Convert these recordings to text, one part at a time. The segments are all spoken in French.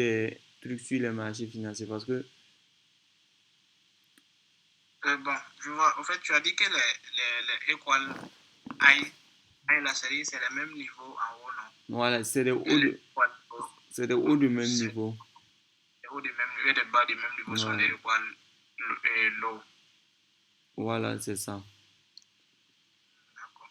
des trucs sur les marchés financiers parce que Bon, je vois. En fait, tu as dit que les équal I, I la série, c'est le même niveau en haut, non? voilà, Que les équal c'est des hauts de même c'est niveau. les hauts du même niveau et les bas du même niveau sont les Voilà, équal low. voilà, c'est ça. D'accord.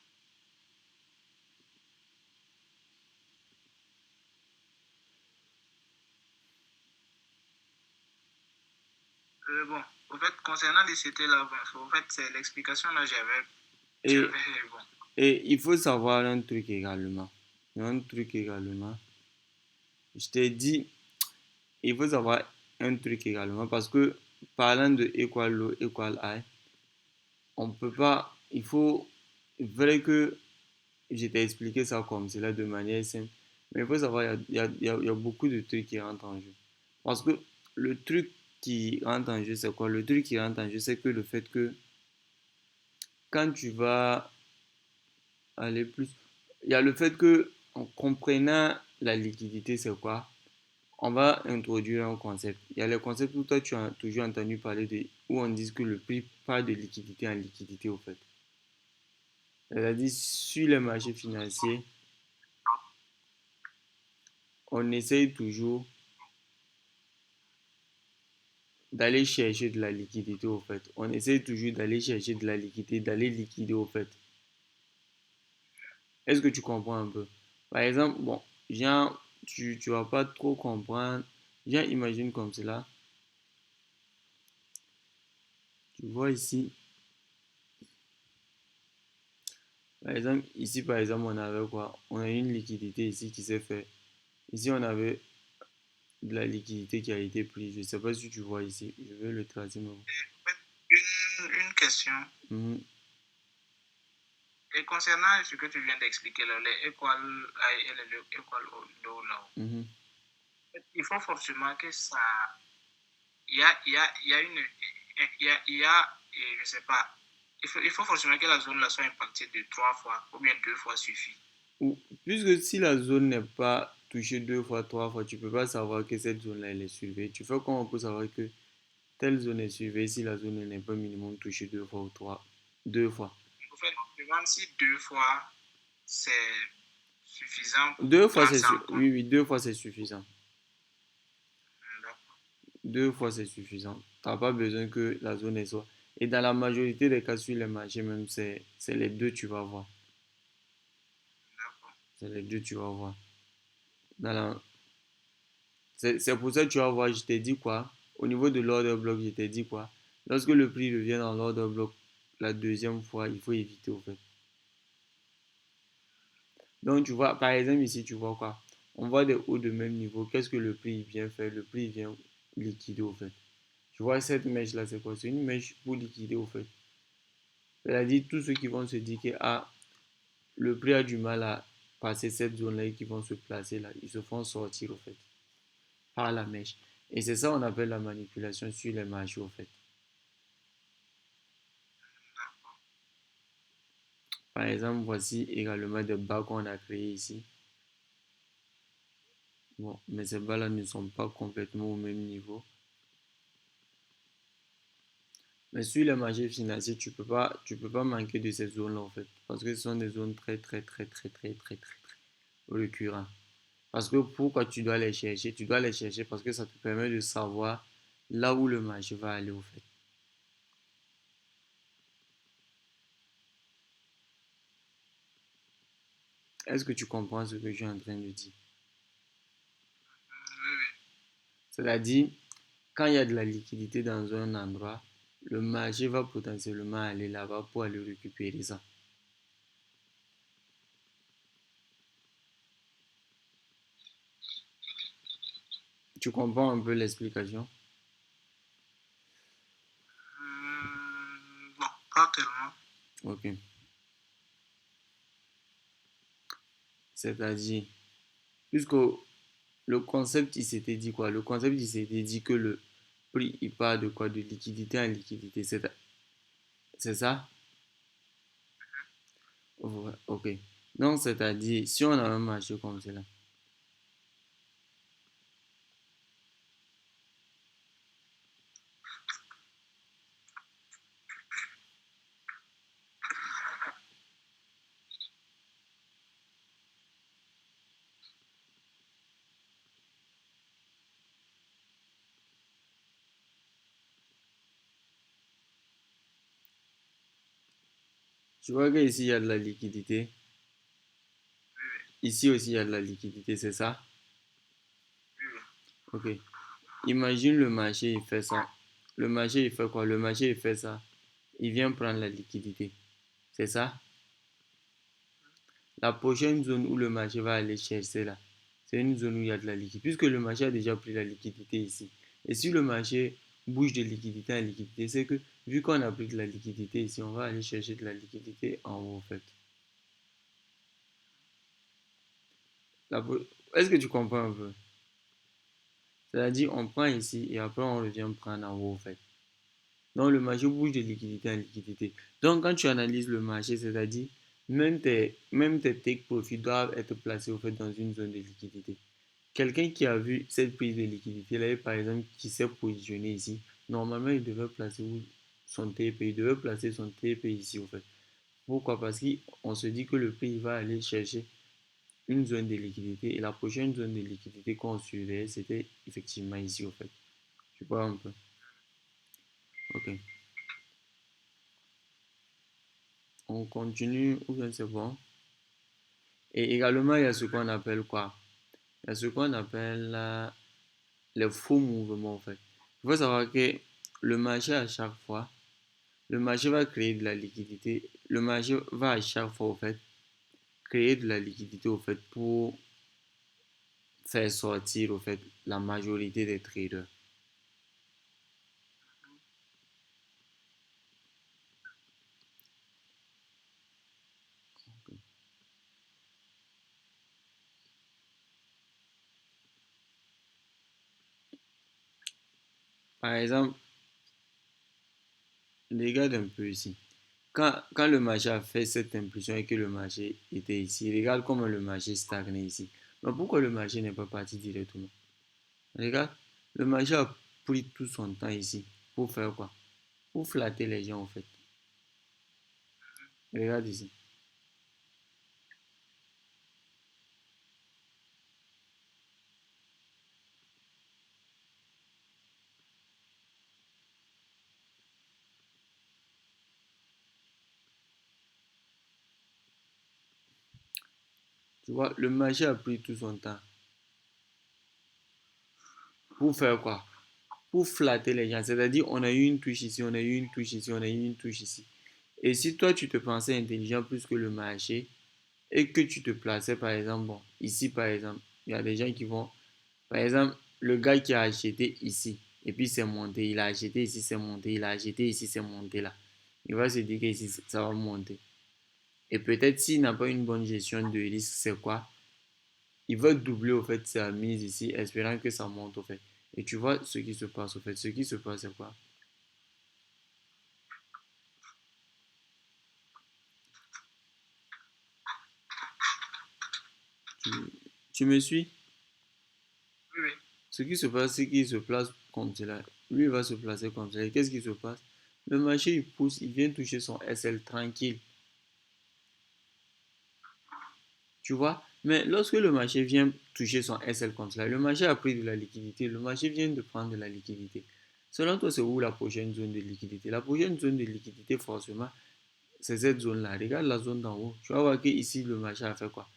Bon, en fait, concernant l'ICT, là, bon, en fait, c'est l'explication là, Et, j'avais, bon. et il faut savoir un truc également. Un truc également. Je t'ai dit, il faut savoir un truc également parce que parlant de equal low, equal high, on peut pas, il faudrait que je t'ai expliqué ça comme cela de manière simple. Mais il faut savoir, il y a beaucoup de trucs qui rentrent en jeu. Parce que le truc qui rentre en jeu, c'est quoi? Le truc qui rentre en jeu, c'est que le fait que quand tu vas aller plus, il y a le fait que en comprenant la liquidité, c'est quoi? On va introduire un concept. Il y a le concept où toi tu as toujours entendu parler de, où on dit que le prix part de liquidité en liquidité au fait. C'est-à-dire sur les marchés financiers, on essaye toujours d'aller chercher de la liquidité au fait. On essaye toujours d'aller chercher de la liquidité, d'aller liquider au fait. Est-ce que tu comprends un peu? Par exemple, bon, viens, tu vas pas trop comprendre. Viens, imagine comme cela. Tu vois ici, par exemple, ici, par exemple, on avait quoi? On a une liquidité ici qui s'est fait. Ici, on avait de la liquidité qui a été prise. Je ne sais pas si tu vois ici. Je vais le tracer. En fait, une question. Mhm, Et concernant ce que tu viens d'expliquer, là, les equal high et les equal low, là, mhm. il faut forcément que ça. Il y a une. Je sais pas. Il faut forcément que la zone là soit impactée de trois fois ou bien deux fois suffit. Ou, puisque si la zone n'est pas touchée deux fois, trois fois, tu ne peux pas savoir que cette zone-là, elle est suivie. Tu fais comment pour savoir que telle zone est suivie si la zone n'est pas minimum touchée deux fois ou trois, deux fois. En fait, je me demande si deux fois c'est suffisant pour Deux fois, prendre ça en compte. oui, oui, deux fois, c'est suffisant. D'accord. Deux fois, c'est suffisant. Tu n'as pas besoin que la zone soit. Et dans la majorité des cas sur les marchés, même, c'est les deux, tu vas voir. C'est les deux, tu vas voir. Dans la... C'est pour ça que tu vas voir, je t'ai dit quoi. Au niveau de l'order block, je t'ai dit quoi. Lorsque le prix revient dans l'order block la deuxième fois, il faut éviter au fait. Donc, tu vois, par exemple, ici, tu vois quoi? On voit des hauts de même niveau. Qu'est-ce que le prix vient faire? Le prix vient liquider au fait. Tu vois, cette mèche-là, c'est quoi? C'est une mèche pour liquider au fait. C'est-à-dire, tous ceux qui vont se dire que ah, le prix a du mal à passer cette zone-là et qui vont se placer là, ils se font sortir au fait par la mèche. Et c'est ça qu'on appelle la manipulation sur les marchés au fait. Par exemple, voici également des bas qu'on a créés ici. Bon, mais ces bas-là ne sont pas complètement au même niveau. Mais sur les marchés financiers, tu peux pas manquer de ces zones-là en fait. Parce que ce sont des zones très récurrentes. Parce que pourquoi tu dois les chercher? Tu dois les chercher parce que ça te permet de savoir là où le marché va aller au fait. Est-ce que tu comprends ce que je suis en train de dire? Oui, oui. C'est-à-dire, quand il y a de la liquidité dans un endroit, le marché va potentiellement aller là-bas pour aller récupérer ça. Tu comprends un peu l'explication? Bon, pas tellement. Ok. C'est-à-dire, puisque le concept, il s'était dit quoi? Le concept, il s'était dit que le prix, il part de quoi? De liquidité en liquidité. C'est ça? Ouais, ok. Donc, c'est-à-dire, si on a un marché comme cela, Tu vois que ici il y a de la liquidité. Oui, oui, Ici aussi il y a de la liquidité, c'est ça? oui, oui. Ok. Imagine le marché, il fait ça. Le marché, il fait quoi? Le marché, il fait ça. Il vient prendre la liquidité. C'est ça? La prochaine zone où le marché va aller chercher là, c'est une zone où il y a de la liquidité. Puisque le marché a déjà pris la liquidité ici. Et si le marché bouge de liquidité en liquidité, c'est que vu qu'on a pris de la liquidité ici, on va aller chercher de la liquidité en haut en fait. Est-ce que tu comprends un peu? C'est-à-dire, on prend ici et après on revient prendre en haut en fait. Donc le marché bouge de liquidité en liquidité. Donc quand tu analyses le marché, c'est-à-dire même tes take profits doivent être placés au fait dans une zone de liquidité. Quelqu'un qui a vu cette prise de liquidité là, par exemple, qui s'est positionné ici, normalement il devait placer son TP, il devait placer son TP ici au fait. Pourquoi? Parce qu'on se dit que le prix va aller chercher une zone de liquidité et la prochaine zone de liquidité qu'on surveillait, c'était effectivement ici au fait. Tu vois un peu? Ok. On continue ou bien c'est bon? Et également, il y a ce qu'on appelle quoi? Il y a ce qu'on appelle les faux mouvements en fait. Il faut savoir que le marché à chaque fois, le marché va créer de la liquidité. Le marché va à chaque fois, au fait, créer de la liquidité, au fait, pour faire sortir, au fait, la majorité des traders. Par exemple, regarde un peu ici. Quand le marché a fait cette impulsion et que le marché était ici, regarde comment le marché stagne ici. Mais pourquoi le marché n'est pas parti directement? Regarde, le marché a pris tout son temps ici. Pour faire quoi? Pour flatter les gens en fait. Regarde ici. Tu vois, le marché a pris tout son temps. Pour faire quoi? Pour flatter les gens. C'est-à-dire, on a eu une touche ici, on a eu une touche ici, on a eu une touche ici. Et si toi, tu te pensais intelligent plus que le marché et que tu te plaçais, par exemple, bon, ici, par exemple, il y a des gens qui vont, par exemple, le gars qui a acheté ici, et puis c'est monté, il a acheté ici, c'est monté, il a acheté ici, c'est monté là. Il va se dire que ici, ça va monter. Et peut-être s'il n'a pas une bonne gestion de risque, c'est quoi? Il va doubler au fait sa mise ici, espérant que ça monte au fait. Et tu vois ce qui se passe au fait. Ce qui se passe, c'est quoi? Tu, tu me suis? Oui, oui. Ce qui se passe, c'est qu'il se place comme cela. Lui, il va se placer comme cela. Et qu'est-ce qui se passe? Le marché, il pousse, il vient toucher son SL tranquille. Tu vois? Mais lorsque le marché vient toucher son SL comme cela, le marché a pris de la liquidité. Le marché vient de prendre de la liquidité. Selon toi, c'est où la prochaine zone de liquidité? La prochaine zone de liquidité, forcément, c'est cette zone-là. Regarde la zone d'en haut. Tu vas voir que ici, le marché a fait quoi?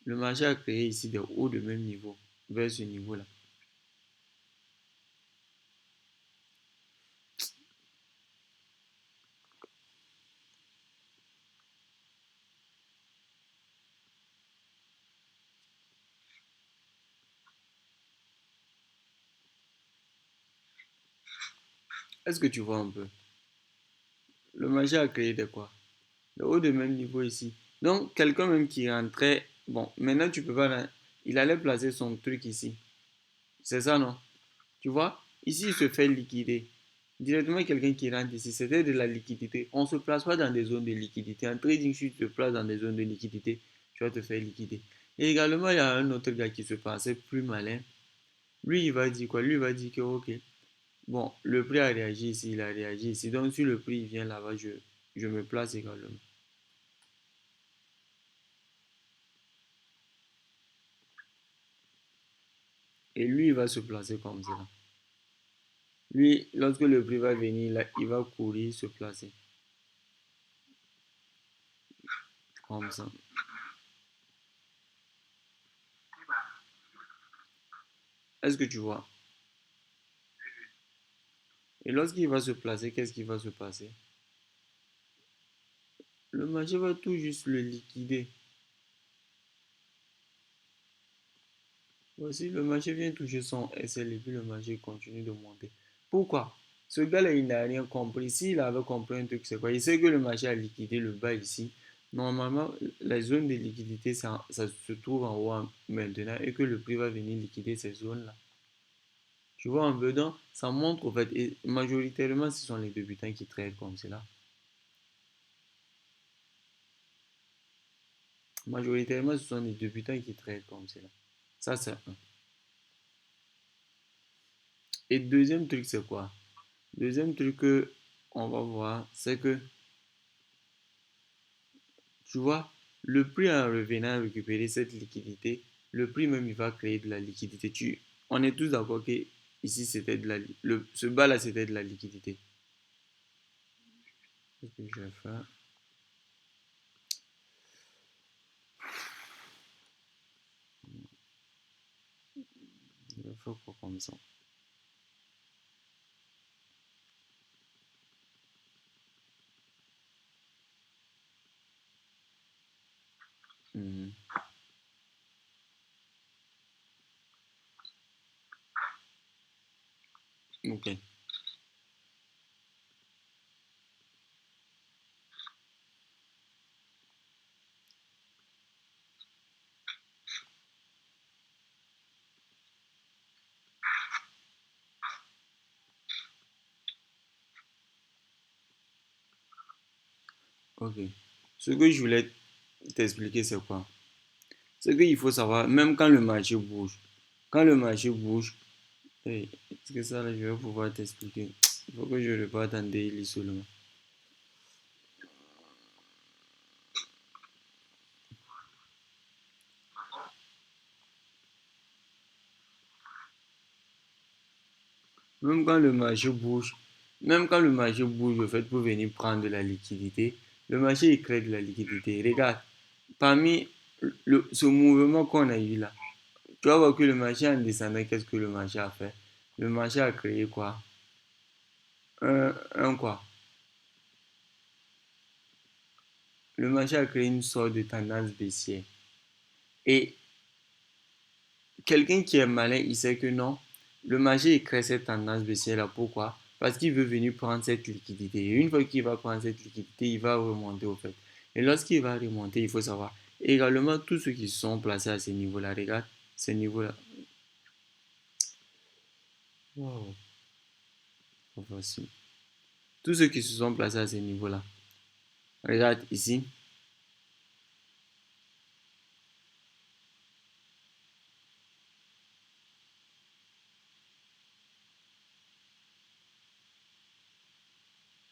Le marché a créé ici des hauts de même niveau vers ce niveau-là. Est-ce que tu vois un peu? Le marché a créé des quoi? Des hauts de même niveau ici. Donc, quelqu'un même qui rentrait, bon, maintenant tu peux pas, il allait placer son truc ici. C'est ça, non? Tu vois? Ici, il se fait liquider. Directement, quelqu'un qui rentre ici, c'était de la liquidité. On ne se place pas dans des zones de liquidité. En trading, si tu te places dans des zones de liquidité, tu vas te faire liquider. Et également, il y a un autre gars qui se pensait plus malin. Lui, il va dire quoi? Lui, il va dire que, ok, bon, le prix a réagi ici, il a réagi ici. Donc, si le prix vient là-bas, je me place également. Et lui, il va se placer comme ça. Lui, lorsque le prix va venir, là, il va courir, se placer. comme ça. Est-ce que tu vois? Et lorsqu'il va se placer, qu'est-ce qui va se passer? Le marché va tout juste le liquider. Voici, le marché vient toucher son SL et puis le marché continue de monter. Pourquoi? Ce gars-là, il n'a rien compris. S'il avait compris un truc, c'est quoi? Il sait que le marché a liquidé le bas ici. Normalement, la zone de liquidité, ça se trouve en haut maintenant et que le prix va venir liquider ces zones-là. Tu vois, en dedans, ça montre, en fait, et majoritairement, ce sont les débutants qui traitent comme cela. Majoritairement, ce sont les débutants qui traitent comme cela. Ça, c'est un. Et deuxième truc, c'est quoi? Deuxième truc que on va voir, c'est que, tu vois, le prix en revenant récupérer cette liquidité, le prix même, il va créer de la liquidité. On est tous d'accord que ici, c'était de ce bas-là, c'était de la liquidité. Qu'est-ce que je vais faire? Je vais faire quoi comme ça? Mhm. Ok. Ok. Ce que je voulais t'expliquer, c'est quoi? C'est qu'il faut savoir, même quand le marché bouge, hey, est-ce que ça, là, je vais pouvoir t'expliquer? Il faut que je reparte en daily seulement. Même quand le marché bouge, même quand le marché bouge, le fait pour venir prendre de la liquidité, le marché il crée de la liquidité. Regarde, parmi ce mouvement qu'on a eu là, tu vas voir que le marché en descendant, qu'est-ce que le marché a fait? Le marché a créé quoi? Un quoi? Le marché a créé une sorte de tendance baissière. Et quelqu'un qui est malin, il sait que non, le marché il crée cette tendance baissière là. Pourquoi? Parce qu'il veut venir prendre cette liquidité. Et une fois qu'il va prendre cette liquidité, il va remonter au fait. Et lorsqu'il va remonter, il faut savoir également tous ceux qui sont placés à ce niveau-là. Regarde, ce niveau-là. Wow, voici. Tous ceux qui se sont placés à ce niveau-là. Regarde ici.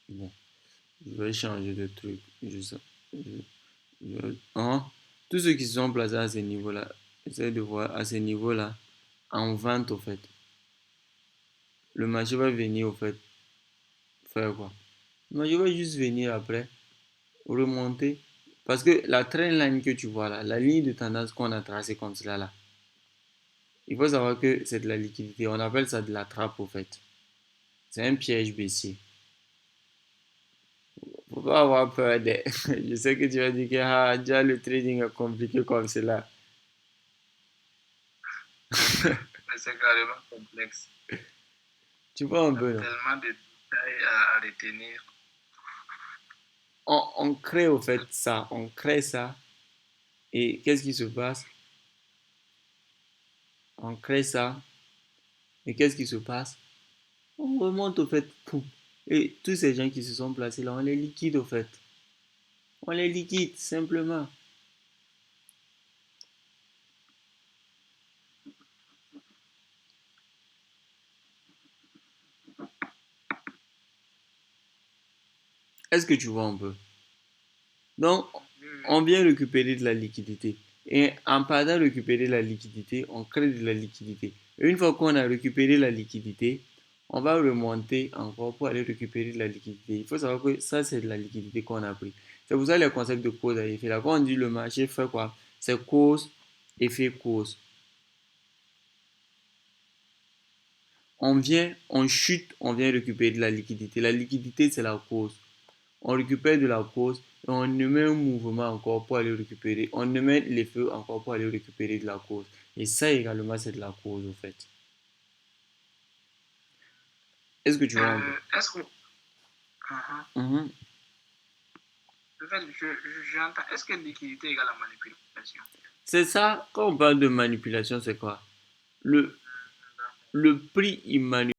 Bon, je vais changer de truc. Hein? Tous ceux qui se sont placés à ce niveau-là, essayez de voir à ce niveau-là, en vente au fait. Le marché va venir au fait faire quoi? Le marché va juste venir après remonter. Parce que la trend line que tu vois là, la ligne de tendance qu'on a tracée comme cela là, il faut savoir que c'est de la liquidité. On appelle ça de la trappe au fait. C'est un piège baissier. Faut pas avoir peur des. Je sais que tu vas dire que ah, déjà le trading est compliqué comme cela. Mais c'est carrément complexe. Tu vois un Il y a peu, non? tellement de détails à retenir. On crée au fait ça, on crée ça. Et qu'est-ce qui se passe? On crée ça. Et qu'est-ce qui se passe? On remonte au fait. Pouf. Et tous ces gens qui se sont placés là, on les liquide au fait. On les liquide simplement. Est-ce que tu vois un peu? Donc, on vient récupérer de la liquidité. Et en partant récupérer la liquidité, on crée de la liquidité. Et une fois qu'on a récupéré la liquidité, on va remonter encore pour aller récupérer de la liquidité. Il faut savoir que ça, c'est de la liquidité qu'on a pris. C'est pour ça les concepts de cause à effet. Là, quand on dit le marché fait quoi? C'est cause, effet, cause. On vient, on chute, on vient récupérer de la liquidité. La liquidité, c'est la cause. On récupère de la cause et on émet un mouvement encore pour aller récupérer. On émet l'effet encore pour aller récupérer de la cause. Et ça également, c'est de la cause, au fait. Est-ce que tu vois un peu? Est-ce que... Uh-huh. Mhm. En fait, j'entends. Est-ce que liquidité égale à manipulation? C'est ça, quand on parle de manipulation, c'est quoi? Le, le prix immanuel.